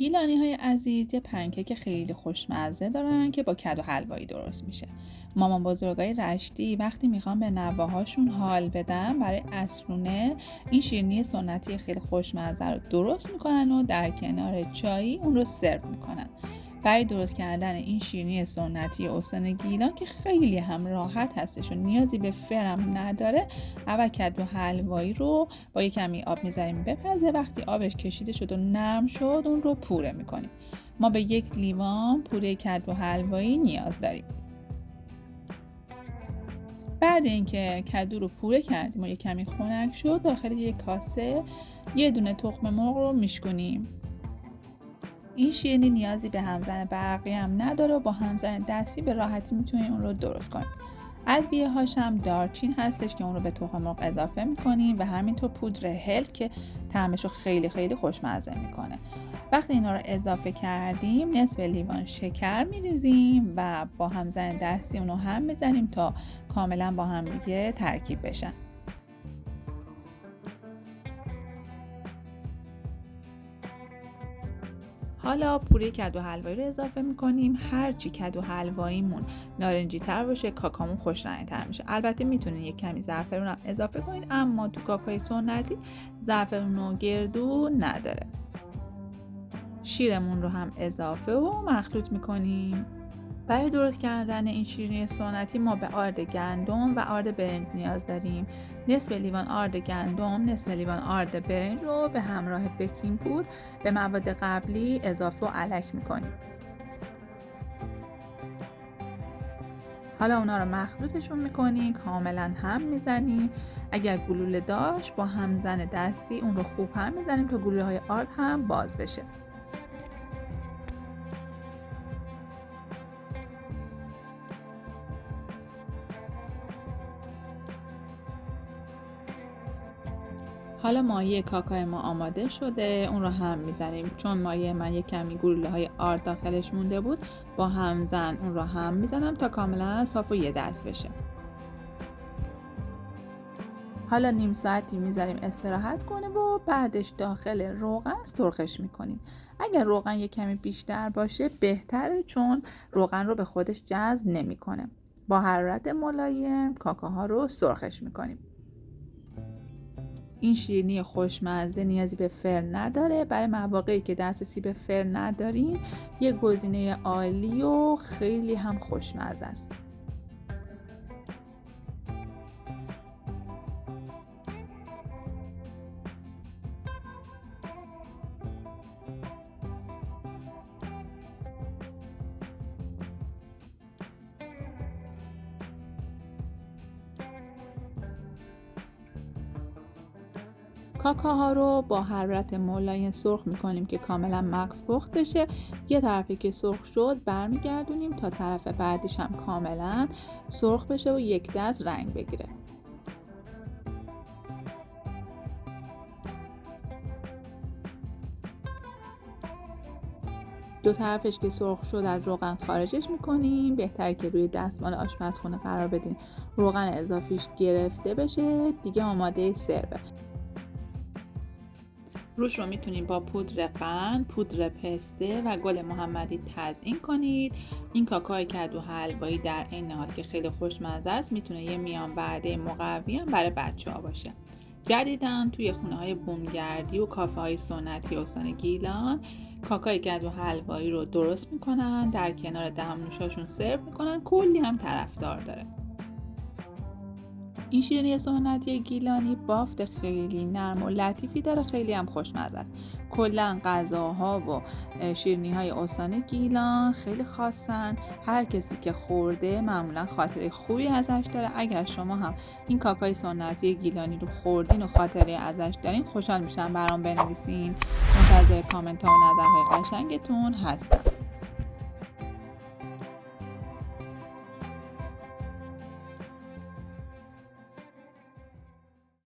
گیلانی های عزیز یه پنکیک خیلی خوشمزه دارن که با کدو حلوایی درست میشه. مامان بزرگای رشتی وقتی میخوان به نوه‌هاشون حال بدن برای عصرونه این شیرینی سنتی خیلی خوشمزه رو درست میکنن و در کنار چای اون رو سرو میکنن. برای درست کردن این شیرینی سنتی استان گیلان که خیلی هم راحت هستش و نیازی به فرم نداره، اول کدو حلوایی رو با یک کمی آب میذاریم بپزه. وقتی آبش کشیده شد و نرم شد اون رو پوره میکنیم. ما به 1 لیوان پوره کدو حلوایی نیاز داریم. بعد اینکه کدو رو پوره کردیم و یک کمی خنک شد، داخل یک کاسه یه دونه تخم مرغ رو میشکنیم. این شیرینی نیازی به همزن برقی هم نداره و با همزن دستی به راحتی میتونید اون رو درست کنید. ادویه هاش هم دارچین هستش که اون رو به تخم مرغ اضافه میکنیم و همینطور پودر هل که طعمش رو خیلی خیلی خوشمزه میکنه. وقتی اینا رو اضافه کردیم نصف لیوان شکر میریزیم و با همزن دستی اون رو هم میزنیم تا کاملا با هم دیگه ترکیب بشن. حالا پوره کدو حلوایی رو اضافه میکنیم. هرچی کدو حلواییمون نارنجی تر باشه کاکامون خوش رنگ تر میشه. البته میتونین یک کمی زعفرون هم اضافه کنید، اما تو کاکای سنتی زعفرون و گردو نداره. شیرمون رو هم اضافه و مخلوط میکنیم. برای درست کردن این شیرینی سنتی ما به آرد گندم و آرد برنج نیاز داریم. نصف لیوان آرد گندم، نصف لیوان آرد برنج رو به همراه بیکینگ پودر به مواد قبلی اضافه و الک میکنیم. حالا اونا رو مخلوطشون میکنیم، کاملا هم میزنیم. اگر گلوله داشت با همزن دستی اون رو خوب هم میزنیم تا گلوله های آرد هم باز بشه. حالا مایه کاکای ما آماده شده، اون رو هم میزنیم. چون مایه من یک کمی گلوله های آرد داخلش مونده بود، با همزن اون رو هم میزنم تا کاملا صاف و یه دست بشه. حالا نیم ساعتی میذاریم استراحت کنه و بعدش داخل روغن سرخش میکنیم. اگر روغن یک کمی بیشتر باشه بهتره، چون روغن رو به خودش جذب نمیکنه. با حرارت ملایم کاکاها رو سرخش میکنیم. این شیرینی خوشمزه نیازی به فر نداره. برای مواقعی که دسترسی به فر ندارین یه گزینه عالی و خیلی هم خوشمزه است. کاکاها رو با حرارت ملایم سرخ میکنیم که کاملا مغز پخت بشه. یه طرفی که سرخ شد برمیگردونیم تا طرف بعدیش هم کاملا سرخ بشه و یک دست رنگ بگیره. دو طرفش که سرخ شد از روغن خارجش میکنیم. بهتره که روی دستمال آشپزخونه قرار بدین روغن اضافیش گرفته بشه. دیگه آماده سرو. روش رو میتونید با پودر قند، پودر پسته و گل محمدی تزیین کنید. این کاکای کدو حلوایی در این حال که خیلی خوشمزه است میتونه یه میان وعده مقوی هم برای بچه‌ها باشه. جدیداً توی خونه‌های بومگردی و کافه‌های سنتی استان گیلان کاکای کدو حلوایی رو درست میکنن، در کنار دمنوشاشون سرو میکنن. کلی هم طرفدار داره. این شیرینی سنتی گیلانی بافت خیلی نرم و لطیفی داره، خیلی هم خوشمزه است. کلا غذاها و شیرینی های استان گیلان خیلی خاصن. هر کسی که خورده معمولا خاطره خوبی ازش داره. اگر شما هم این کاکای سنتی گیلانی رو خوردین و خاطره ازش دارین خوشحال میشم برام بنویسین. منتظر کامنت ها و نظرهای قشنگتون هستم.